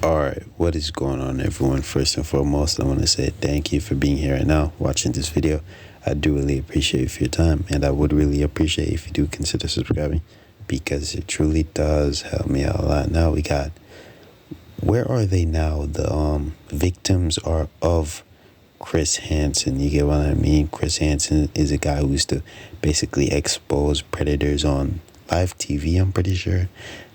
Alright, what is going on, everyone? First and foremost, I want to say thank you for being here right now watching this video. I do really appreciate you for your time, and I would really appreciate if you do consider subscribing, because it truly does help me out a lot. Now we got, where are they now? The victims are of Chris Hansen. You get what I mean? Chris Hansen is a guy who used to basically expose predators on live TV, I'm pretty sure.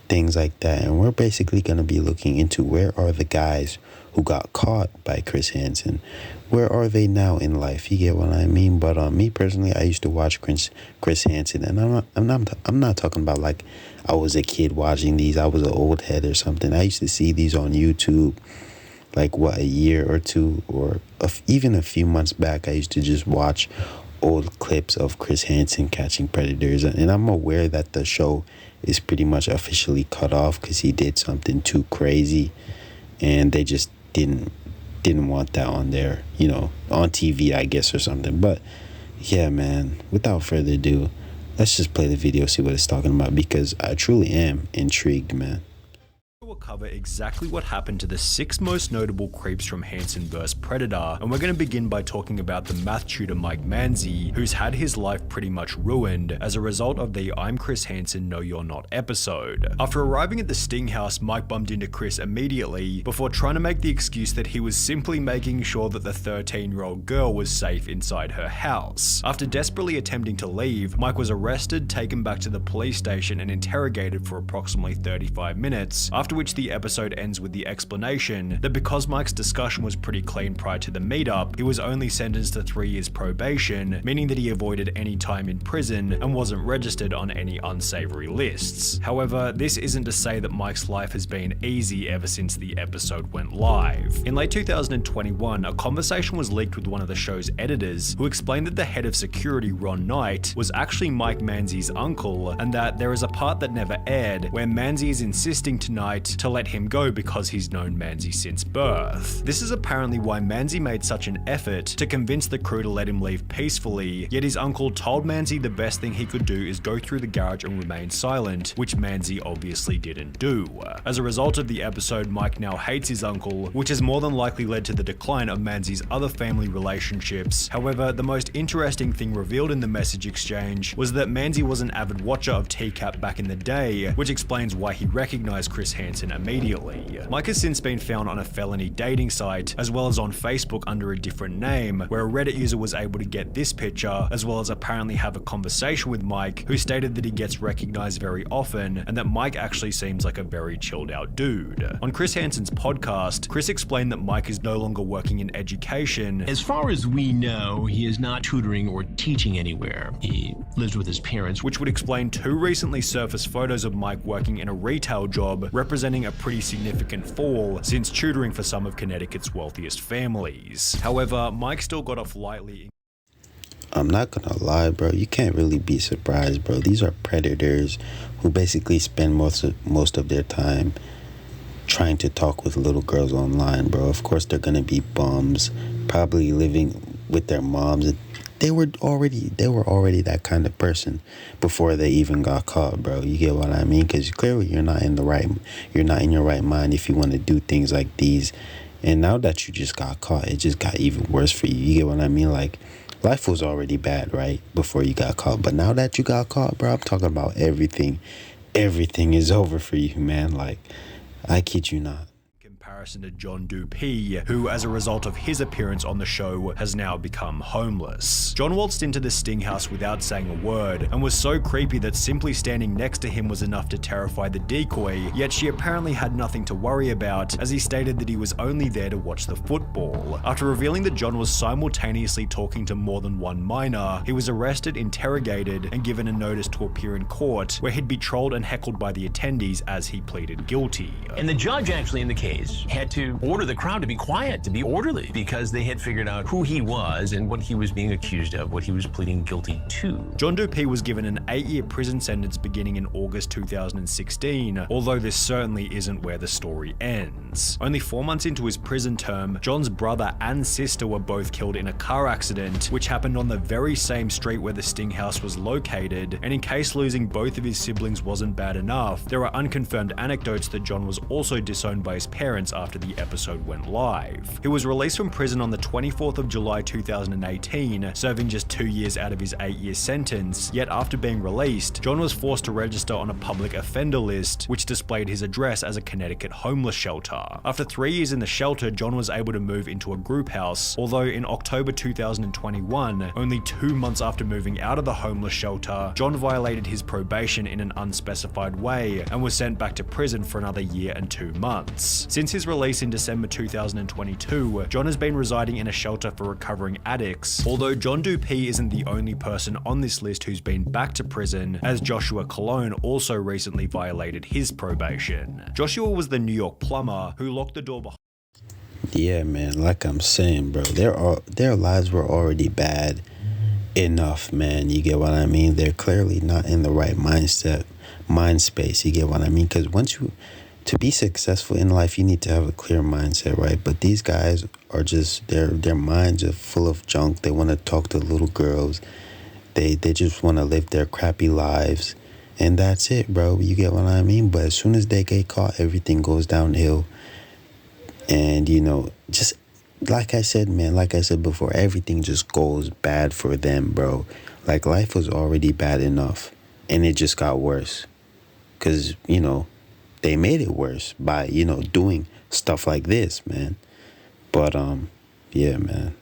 Things like that. And we're basically going to be looking into where are the guys who got caught by Chris Hansen. Where are they now in life? You get what I mean? But me personally, I used to watch Chris Hansen, and I'm not talking about like I was a kid watching these. I was an old head or something. I used to see these on YouTube like a year or two, or even a few months back. I used to just watch old clips of Chris Hansen catching predators, and I'm aware that the show is pretty much officially cut off because he did something too crazy, and they just didn't want that on there, on TV, I guess, or something. But yeah, man, without further ado, let's just play the video, see what it's talking about, because I truly am intrigued, man. We'll cover exactly what happened to the 6 most notable creeps from Hansen vs Predator, and we're going to begin by talking about the math tutor Mike Manzi, who's had his life pretty much ruined as a result of the I'm Chris Hansen, No You're Not episode. After arriving at the Sting house, Mike bumped into Chris immediately before trying to make the excuse that he was simply making sure that the 13-year-old girl was safe inside her house. After desperately attempting to leave, Mike was arrested, taken back to the police station, and interrogated for approximately 35 minutes, after which the episode ends with the explanation that because Mike's discussion was pretty clean prior to the meetup, he was only sentenced to 3 years probation, meaning that he avoided any time in prison and wasn't registered on any unsavory lists. However, this isn't to say that Mike's life has been easy ever since the episode went live. In late 2021, a conversation was leaked with one of the show's editors, who explained that the head of security, Ron Knight, was actually Mike Manzi's uncle, and that there is a part that never aired where Manzi is insisting to Knight to let him go because he's known Manzi since birth. This is apparently why Manzi made such an effort to convince the crew to let him leave peacefully, yet his uncle told Manzi the best thing he could do is go through the garage and remain silent, which Manzi obviously didn't do. As a result of the episode, Mike now hates his uncle, which has more than likely led to the decline of Manzi's other family relationships. However, the most interesting thing revealed in the message exchange was that Manzi was an avid watcher of TCAP back in the day, which explains why he recognized Chris Hansen immediately. Mike has since been found on a felony dating site, as well as on Facebook under a different name, where a Reddit user was able to get this picture, as well as apparently have a conversation with Mike, who stated that he gets recognized very often, and that Mike actually seems like a very chilled out dude. On Chris Hansen's podcast, Chris explained that Mike is no longer working in education. As far as we know, he is not tutoring or teaching anywhere. He lives with his parents. Which would explain 2 recently surfaced photos of Mike working in a retail job, representing a pretty significant fall since tutoring for some of Connecticut's wealthiest families. However, Mike still got off lightly. I'm not gonna lie, bro, you can't really be surprised, bro. These are predators who basically spend most of their time trying to talk with little girls online, bro. Of course they're gonna be bums, probably living with their moms. They were already that kind of person before they even got caught, bro. You get what I mean? Because clearly you're not in your right mind if you want to do things like these. And now that you just got caught, it just got even worse for you. You get what I mean? Like, life was already bad, right, before you got caught. But now that you got caught, bro, I'm talking about everything. Everything is over for you, man. Like, I kid you not. Comparison to John Dupee, who as a result of his appearance on the show has now become homeless. John waltzed into the Sting house without saying a word and was so creepy that simply standing next to him was enough to terrify the decoy, yet she apparently had nothing to worry about, as he stated that he was only there to watch the football. After revealing that John was simultaneously talking to more than one minor, he was arrested, interrogated, and given a notice to appear in court, where he'd be trolled and heckled by the attendees as he pleaded guilty. And the judge actually in the case had to order the crowd to be quiet, to be orderly, because they had figured out who he was and what he was being accused of, what he was pleading guilty to. John Dupee was given an 8-year prison sentence beginning in August 2016, although this certainly isn't where the story ends. Only 4 months into his prison term, John's brother and sister were both killed in a car accident, which happened on the very same street where the Sting house was located, and in case losing both of his siblings wasn't bad enough, there are unconfirmed anecdotes that John was also disowned by his parents months after the episode went live. He was released from prison on the 24th of July 2018, serving just 2 years out of his 8-year sentence, yet after being released, John was forced to register on a public offender list, which displayed his address as a Connecticut homeless shelter. After 3 years in the shelter, John was able to move into a group house, although in October 2021, only 2 months after moving out of the homeless shelter, John violated his probation in an unspecified way and was sent back to prison for another year and 2 months. Since his release in December 2022, John has been residing in a shelter for recovering addicts, although John Dupee isn't the only person on this list who's been back to prison, as Joshua Colon also recently violated his probation. Joshua was the New York plumber who locked the door behind. Yeah, man, like I'm saying, bro, their lives were already bad enough, man. You get what I mean? They're clearly not in the right mind space. You get what I mean? Because to be successful in life, you need to have a clear mindset, right? But these guys are just, their minds are full of junk. They want to talk to little girls. They just want to live their crappy lives. And that's it, bro. You get what I mean? But as soon as they get caught, everything goes downhill. And, just like I said, man, like I said before, everything just goes bad for them, bro. Like, life was already bad enough, and it just got worse. Because, they made it worse by, doing stuff like this, man. But, yeah, man.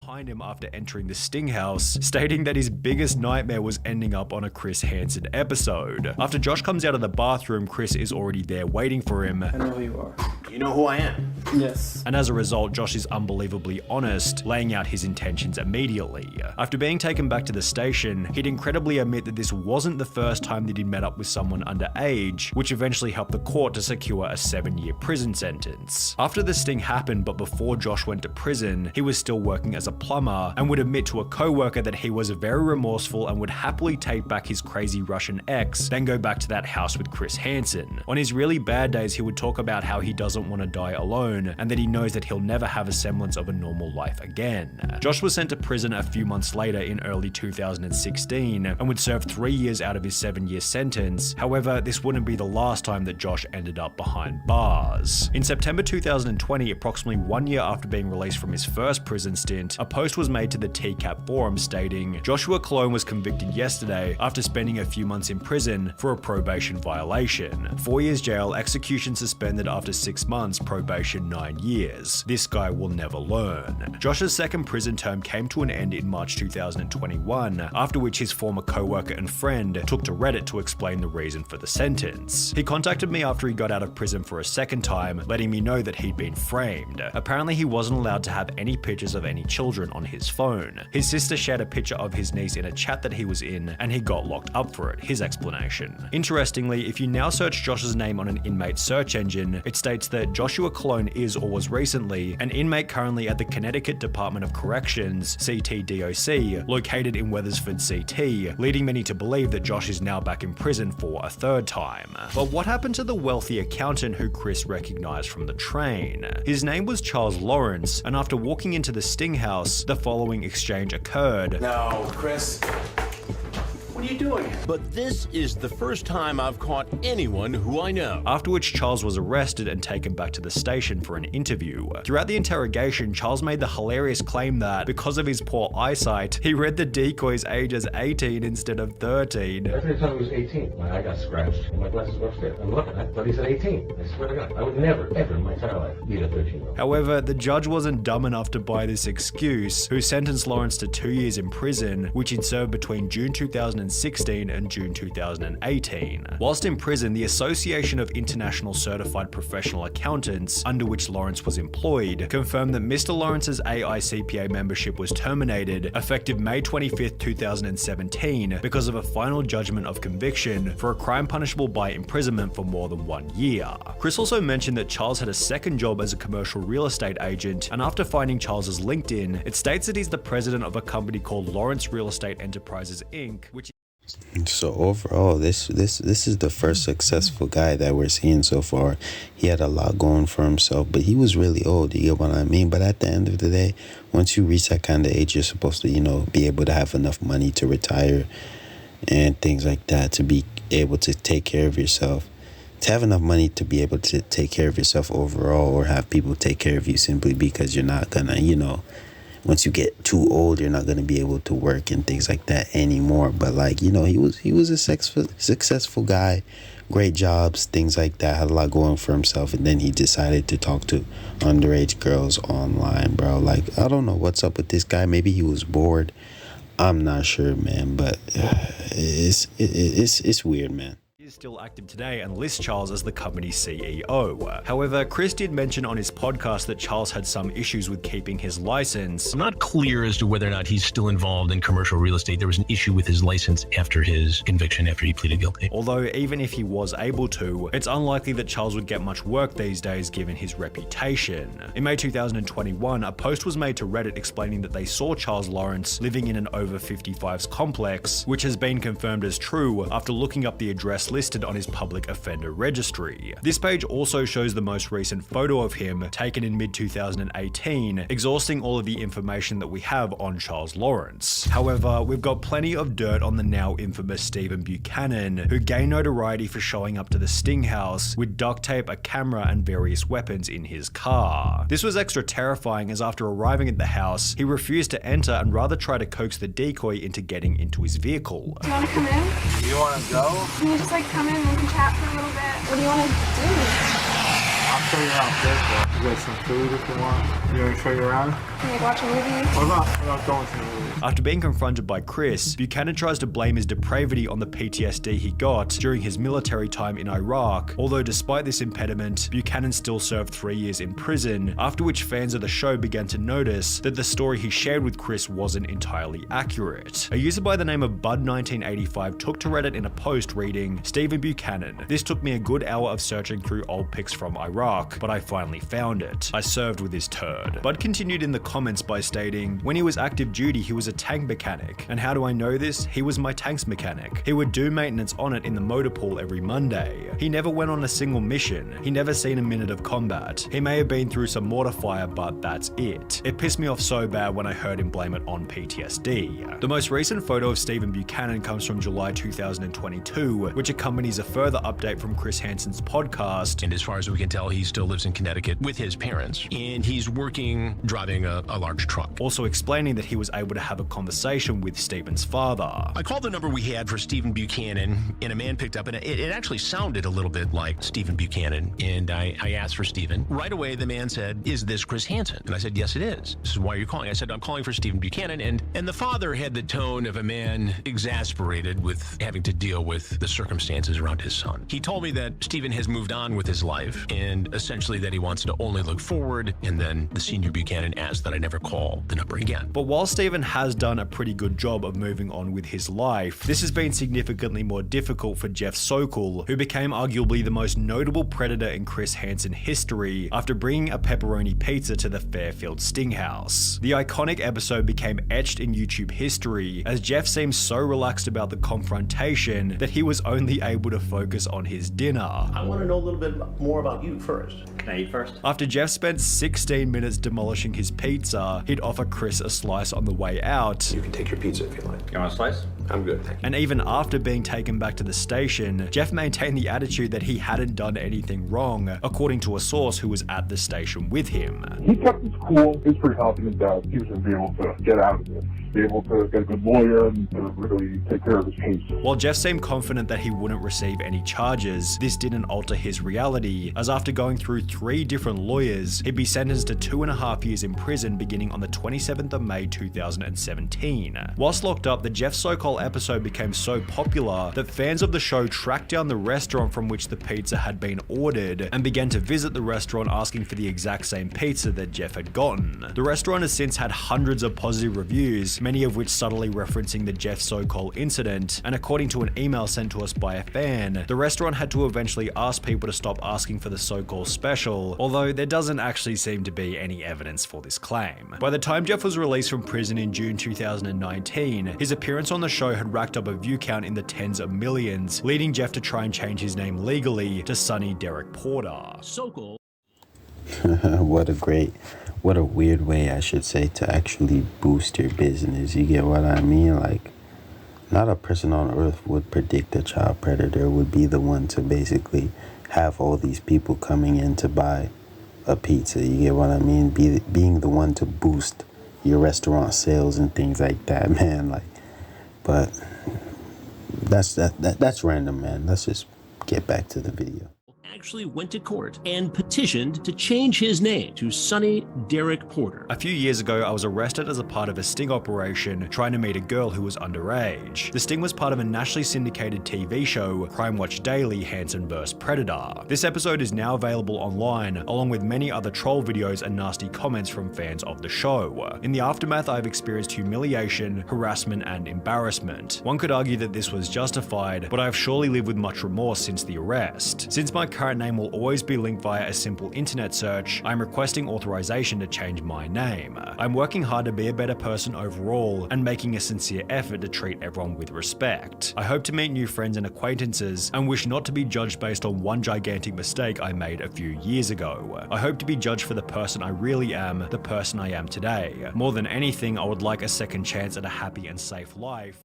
Behind him after entering the Sting house, stating that his biggest nightmare was ending up on a Chris Hansen episode. After Josh comes out of the bathroom, Chris is already there waiting for him. I know who you are. You know who I am? Yes. And as a result, Josh is unbelievably honest, laying out his intentions immediately. After being taken back to the station, he'd incredibly admit that this wasn't the first time that he'd met up with someone underage, which eventually helped the court to secure a 7-year prison sentence. After the sting happened, but before Josh went to prison, he was still working as a plumber and would admit to a co-worker that he was very remorseful and would happily take back his crazy Russian ex, then go back to that house with Chris Hansen. On his really bad days, he would talk about how he doesn't want to die alone and that he knows that he'll never have a semblance of a normal life again. Josh was sent to prison a few months later in early 2016 and would serve 3 years out of his 7-year sentence. However, this wouldn't be the last time that Josh ended up behind bars. In September 2020, approximately 1 year after being released from his first prison stint, a post was made to the TCAP forum stating, "Joshua Colon was convicted yesterday after spending a few months in prison for a probation violation. 4 years jail, execution suspended after 6 months, probation 9 years. This guy will never learn." Josh's second prison term came to an end in March 2021, after which his former co-worker and friend took to Reddit to explain the reason for the sentence. He contacted me after he got out of prison for a second time, letting me know that he'd been framed. Apparently he wasn't allowed to have any pictures of any children on his phone. His sister shared a picture of his niece in a chat that he was in, and he got locked up for it, his explanation. Interestingly, if you now search Josh's name on an inmate search engine, it states that Joshua Colon is or was recently an inmate currently at the Connecticut Department of Corrections, CTDOC, located in Wethersford, CT, leading many to believe that Josh is now back in prison for a third time. But what happened to the wealthy accountant who Chris recognized from the train? His name was Charles Lawrence, and after walking into the Sting house, the following exchange occurred. No, Chris. What are you doing? But this is the first time I've caught anyone who I know. After which Charles was arrested and taken back to the station for an interview. Throughout the interrogation, Charles made the hilarious claim that, because of his poor eyesight, he read the decoys age as 18 instead of 13. Every time he was 18, my eye got scratched and my glasses were upstairs. I'm looking at it, but he said 18. I swear to God, I would never, ever in my entire life meet a 13-year-old. However, the judge wasn't dumb enough to buy this excuse, who sentenced Lawrence to 2 years in prison, which he'd served between June 2016 and June 2018. Whilst in prison, the Association of International Certified Professional Accountants, under which Lawrence was employed, confirmed that Mr. Lawrence's AICPA membership was terminated effective May 25th, 2017 because of a final judgment of conviction for a crime punishable by imprisonment for more than 1 year. Chris also mentioned that Charles had a second job as a commercial real estate agent, and after finding Charles's LinkedIn, it states that he's the president of a company called Lawrence Real Estate Enterprises Inc., which So overall, this is the first successful guy that we're seeing so far. He had a lot going for himself, but he was really old, you get what I mean? But at the end of the day, once you reach that kind of age, you're supposed to, be able to have enough money to retire and things like that, to be able to take care of yourself. to have enough money to be able to take care of yourself overall, or have people take care of you simply because you're not gonna, once you get too old, you're not gonna be able to work and things like that anymore. But like, he was a successful guy, great jobs, things like that, had a lot going for himself, and then he decided to talk to underage girls online, bro. Like, I don't know what's up with this guy. Maybe he was bored. I'm not sure, man, but it's weird, man. He is still active today and lists Charles as the company's CEO. However, Chris did mention on his podcast that Charles had some issues with keeping his license. I'm not clear as to whether or not he's still involved in commercial real estate. There was an issue with his license after his conviction, after he pleaded guilty. Although even if he was able to, it's unlikely that Charles would get much work these days given his reputation. In May 2021, a post was made to Reddit explaining that they saw Charles Lawrence living in an over 55s complex, which has been confirmed as true after looking up the address listed on his public offender registry. This page also shows the most recent photo of him, taken in mid-2018, exhausting all of the information that we have on Charles Lawrence. However, we've got plenty of dirt on the now infamous Stephen Buchanan, who gained notoriety for showing up to the Sting house with duct tape, a camera, and various weapons in his car. This was extra terrifying as after arriving at the house, he refused to enter and rather tried to coax the decoy into getting into his vehicle. Do you want to come in? You want to go? Can you just come in and we can chat for a little bit? What do you want to do? I'll show you around first, though. You got some food if you want. You want to show you around? Can we watch a movie? What about going to the movie? After being confronted by Chris, Buchanan tries to blame his depravity on the PTSD he got during his military time in Iraq, although despite this impediment, Buchanan still served 3 years in prison, after which fans of the show began to notice that the story he shared with Chris wasn't entirely accurate. A user by the name of Bud1985 took to Reddit in a post reading, "Stephen Buchanan. This took me a good hour of searching through old pics from Iraq, but I finally found it. I served with this turd." Bud continued in the comments by stating, "When he was active duty, he was a tank mechanic. And how do I know this? He was my tanks mechanic. He would do maintenance on it in the motor pool every Monday. He never went on a single mission. He never seen a minute of combat. He may have been through some mortar fire, but that's it. It pissed me off so bad when I heard him blame it on PTSD." The most recent photo of Stephen Buchanan comes from July 2022, which accompanies a further update from Chris Hansen's podcast. And as far as we can tell, he still lives in Connecticut with his parents, and he's working driving a large truck. Also explaining that he was able to have a conversation with Stephen's father. I called the number we had for Stephen Buchanan, and a man picked up, and it actually sounded a little bit like Stephen Buchanan, and I asked for Stephen. Right away, the man said, "Is this Chris Hansen?" And I said, "Yes, it is." This is why you're calling. I said, "I'm calling for Stephen Buchanan," and the father had the tone of a man exasperated with having to deal with the circumstances around his son. He told me that Stephen has moved on with his life, and essentially that he wants to only look forward, and then the senior Buchanan asked that I never call the number again. But while Stephen has done a pretty good job of moving on with his life, this has been significantly more difficult for Jeff Sokol, who became arguably the most notable predator in Chris Hansen history after bringing a pepperoni pizza to the Fairfield Sting House. The iconic episode became etched in YouTube history as Jeff seemed so relaxed about the confrontation that he was only able to focus on his dinner. I want to know a little bit more about you first. Can I eat first? After Jeff spent 16 minutes demolishing his pizza, he'd offer Chris a slice on the way out. You can take your pizza if you like. You want a slice? I'm good, thank you. And even after being taken back to the station, Jeff maintained the attitude that he hadn't done anything wrong, according to a source who was at the station with him. He kept his cool. He was pretty confident that he was going to be able to get out of this, be able to get a good lawyer and to really take care of his case. While Jeff seemed confident that he wouldn't receive any charges, this didn't alter his reality, as after going through 3 different lawyers, he'd be sentenced to 2.5 years in prison beginning on the 27th of May 2017. Whilst locked up, the Jeff Sokol episode became so popular that fans of the show tracked down the restaurant from which the pizza had been ordered and began to visit the restaurant asking for the exact same pizza that Jeff had gotten. The restaurant has since had hundreds of positive reviews, many of which subtly referencing the Jeff Sokol incident, and according to an email sent to us by a fan, the restaurant had to eventually ask people to stop asking for the Sokol special, although there doesn't actually seem to be any evidence for this claim. By the time Jeff was released from prison in June 2019, his appearance on the show had racked up a view count in the tens of millions, leading Jeff to try and change his name legally to Sonny Derek Porter. Sokol. What a weird way, I should say, to actually boost your business. You get what I mean? Like, not a person on earth would predict a child predator would be the one to basically have all these people coming in to buy a pizza. You get what I mean? Being the one to boost your restaurant sales and things like that, man. Like, but that's random, man. Let's just get back to the video. Actually went to court and petitioned to change his name to Sonny Derek Porter. A few years ago, I was arrested as a part of a sting operation trying to meet a girl who was underage. The sting was part of a nationally syndicated TV show, Crime Watch Daily, Hansen vs. Predator. This episode is now available online, along with many other troll videos and nasty comments from fans of the show. In the aftermath, I've experienced humiliation, harassment, and embarrassment. One could argue that this was justified, but I've surely lived with much remorse since the arrest. Since my current name will always be linked via a simple internet search, I'm requesting authorization to change my name. I'm working hard to be a better person overall and making a sincere effort to treat everyone with respect. I hope to meet new friends and acquaintances and wish not to be judged based on one gigantic mistake I made a few years ago. I hope to be judged for the person I really am, the person I am today. More than anything, I would like a second chance at a happy and safe life.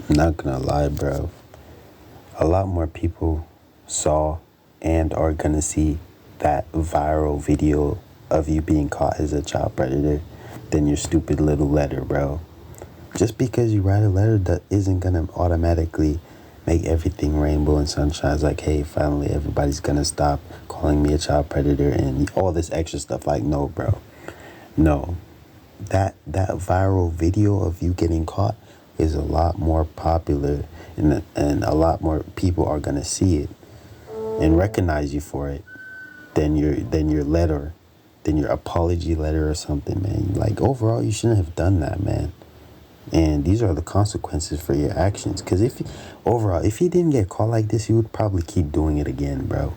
Not gonna lie, bro. A lot more people saw and are gonna see that viral video of you being caught as a child predator than your stupid little letter, bro. Just because you write a letter that isn't gonna automatically make everything rainbow and sunshine. It's like, hey, finally everybody's gonna stop calling me a child predator and all this extra stuff. Like, no, bro. No. That viral video of you getting caught is a lot more popular, and a lot more people are gonna see it and recognize you for it than your letter, than your apology letter or something, man. Like, overall, you shouldn't have done that, man. And these are the consequences for your actions. Because if you didn't get caught like this, you would probably keep doing it again, bro.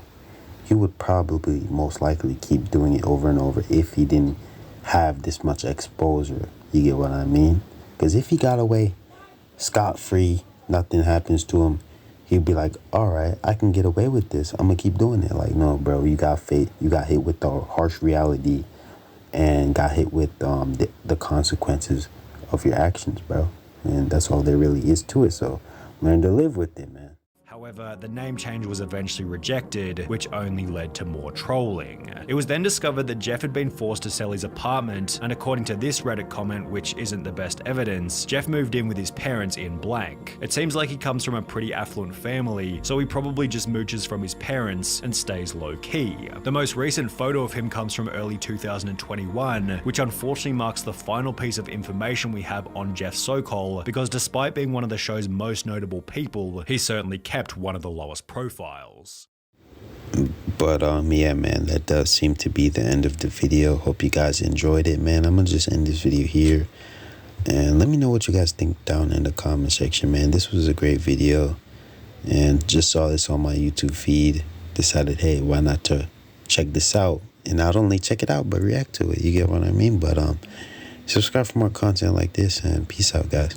You would probably most likely keep doing it over and over if he didn't have this much exposure. You get what I mean? Because if he got away scot-free, nothing happens to him, he'd be like, all right, I can get away with this. I'm gonna keep doing it. Like, no, bro, you got hit with the harsh reality and got hit with the consequences of your actions, bro. And that's all there really is to it. So learn to live with it, man. However, the name change was eventually rejected, which only led to more trolling. It was then discovered that Jeff had been forced to sell his apartment, and according to this Reddit comment, which isn't the best evidence, Jeff moved in with his parents in blank. It seems like he comes from a pretty affluent family, so he probably just mooches from his parents and stays low-key. The most recent photo of him comes from early 2021, which unfortunately marks the final piece of information we have on Jeff Sokol, because despite being one of the show's most notable people, he certainly kept one of the lowest profiles. But yeah, man, that does seem to be the end of the video. Hope you guys enjoyed it, man. I'm gonna just end this video here, and let me know what you guys think down in the comment section, man. This was a great video, and just saw this on my YouTube feed, decided, hey, why not to check this out, and not only check it out but react to it. You get what I mean? But subscribe for more content like this, and peace out, guys.